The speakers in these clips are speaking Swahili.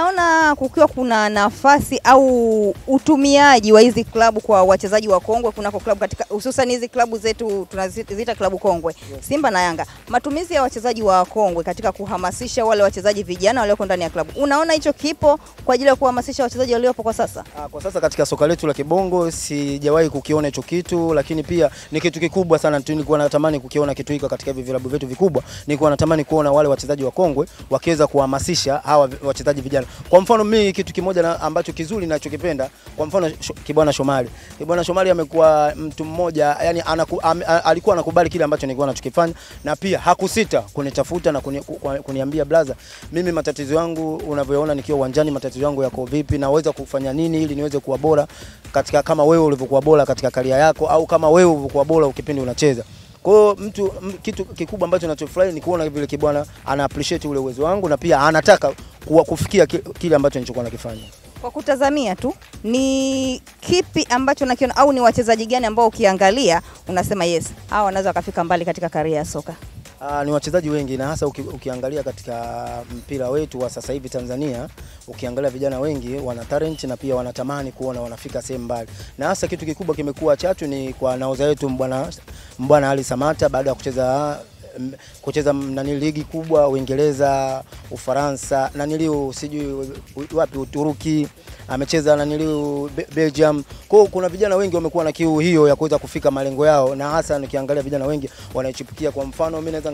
Naona kukiwa kuna nafasi au utumiaji wa hizi klabu kwa wachezaji wa kongwe kunako klabu katika hususan hizi klabu zetu tunaziita klabu kongwe, Simba na Yanga. Matumizi ya wachezaji wa kongwe katika kuhamasisha wale wachezaji vijana walioko ndani ya klabu. Unaona hicho kipo kwa ajili ya kuhamasisha wachezaji waliopo kwa sasa? Kwa sasa katika soka letu la kibongo sijawahi kukiona hicho kitu, lakini pia ni kitu kikubwa sana. Nilikuwa natamani kukiona kitu hiko katika hivi vilabu vyetu vikubwa. Nilikuwa natamani kuona wale wachezaji wa kongwe wakiweza kuhamasisha hawa wachezaji vijana. Kwa mfano mimi kitu kimoja ambacho kizuri ninachokipenda, kwa mfano Kibwana Shomari. Kibwana Shomari amekuwa mtu mmoja, yani alikuwa anakubali kile ambacho nilikuwa nachokifanya, na pia hakusita kunitafuta na kuniambia brother, mimi matatizo yangu unavyoona nikiwa uwanjani, matatizo yangu yako vipi, naweza kufanya nini ili niweze kuwa bora katika kama wewe ulivyokuwa bora katika career yako, au kama wewe ulivyokuwa bora ukipindi unacheza. Kwa kitu kikubwa ambacho ninachofurahi ni kuona vile Kibwana ana appreciate ule uwezo wangu, na pia anataka kufikia kile ambacho nilichokuwa nakifanya. Kwa kutazamia tu, ni kipi ambacho nakiona au ni wachezaji gani ambao ukiangalia unasema yes, hao wanaweza kufika mbali katika career ya soka? Ni wachezaji wengi, na hasa ukiangalia katika mpira wetu wa sasa hivi Tanzania, ukiangalia vijana wengi wana talent na pia wanatamani kuona wanafika sehemu mbali. Na hasa kitu kikubwa kimekuwa chachu ni kwa nahodha wetu Mbwana Ali Samata, baada ya kucheza ligi kubwa Uingereza, Ufaransa, sijui wapi, Uturuki, amecheza Belgium. Kwa kuna vijana wengi wamekuwa na kiu hiyo ya kuweza kufika malengo yao, na hasa nikiangalia vijana wengi wanaichipukia. Kwa mfano mimi naweza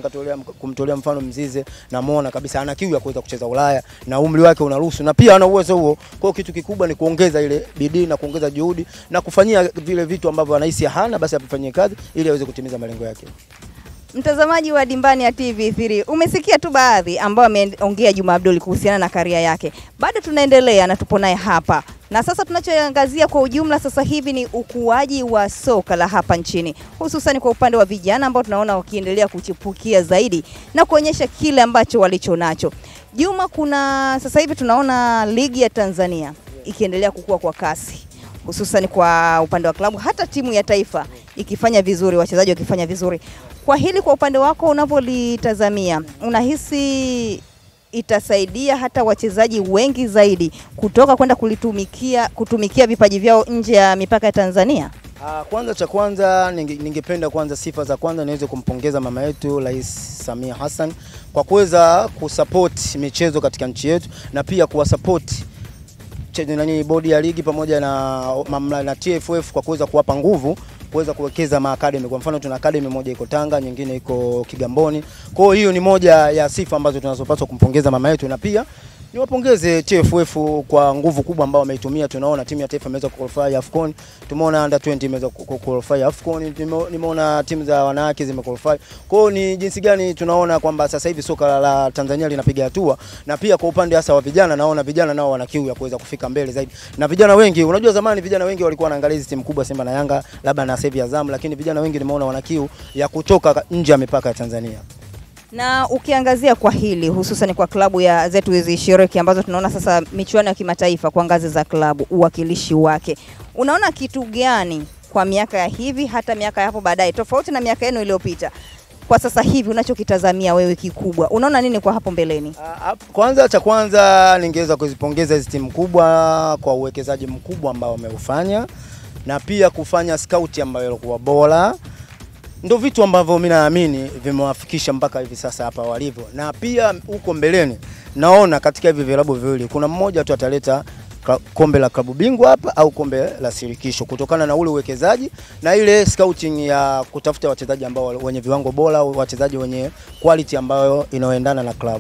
kumtolea mfano Mzize, namuona kabisa ana kiu ya kuweza kucheza Ulaya na umri wake unaruhusu, na pia ana uwezo huo. Kwa kitu kikubwa ni kuongeza ile bidii na kuongeza juhudi na kufanyia vile vitu ambavyo anahisi hana, basi afanyie kazi ili aweze kutimiza malengo yake. Mtazamaji wa Dimbani ya TV3, umesikia tu baadhi ambao ameongea Juma Abdul kuhusiana na career yake. Bado tunaendelea na tupo naye hapa. Na sasa tunachoangazia kwa ujumla sasa hivi ni ukuaji wa soka la hapa nchini, hususan kwa upande wa vijana ambao tunaona wakiendelea kuchipukia zaidi na kuonyesha kile ambacho walichonacho. Juma, sasa hivi tunaona ligi ya Tanzania ikiendelea kukua kwa kasi, hususan kwa upande wa klabu, hata timu ya taifa ikifanya vizuri, wachezaji wakifanya vizuri. Kwa hili, kwa upande wako unavyolitazamia, unahisi itasaidia hata wachezaji wengi zaidi kutoka kwenda kutumikia vipaji vyao nje ya mipaka ya Tanzania? Kwanza ningependa kwanza sifa za kwanza niweze kumpongeza mama yetu Rais Samia Hassan kwa kuweza kusupport michezo katika nchi yetu, na pia kuwasupport bodi ya ligi pamoja na TFF kwa kuweza kuwapa nguvu kuweza kuwekeza maakademi. Kwa mfano tuna academy moja iko Tanga, nyingine iko Kigamboni. Kwa hiyo ni moja ya sifa ambazo tunazopaswa kumpongeza mama yetu, na pia niwapongeze TFF kwa nguvu kubwa ambao wameitumia. Tunaona timu ya taifa imeweza kuqualify AFCON, tumeona under 20 imeweza kuqualify AFCON, nimeona timu za wanawake zimequalify. Kwa hiyo ni jinsi gani tunaona kwamba sasa hivi soka la Tanzania linapiga hatua, na pia kwa upande hasa wa vijana, naona vijana nao wana kiu ya kuweza kufika mbele zaidi. Na vijana wengi, unajua zamani vijana wengi walikuwa wanaangalia hizi timu kubwa Simba na Yanga, labda na sasa Azam, lakini vijana wengi nimeona wana kiu ya kutoka nje ya mipaka ya Tanzania. Na ukiangazia kwa hili, hususan kwa klabu zetu hizi shiriki ambazo tunaona sasa michuano ya kimataifa kwa ngazi za klabu, uwakilishi wake, unaona kitu gani kwa miaka ya hivi hata miaka hapo baadaye, tofauti na miaka yenu iliyopita? Kwa sasa hivi unachokitazamia wewe kikubwa, unaona nini kwa hapo mbeleni? Kwanza ningeweza kuzipongeza hizi timu kubwa kwa uwekezaji mkubwa ambao wameufanya, na pia kufanya scout ambayo ilikuwa bora. Ndio vitu ambavyo mimi naamini vimewafikisha mpaka hivi sasa hapa walivyo. Na pia huko mbeleni naona katika hivi vilabu viwili kuna mmoja tu ataleta kombe la klabu bingwa hapa au kombe la shirikisho, kutokana na ule uwekezaji na ile scouting ya kutafuta wachezaji ambao wenye viwango bora, wachezaji wenye quality ambayo inaoendana na klabu.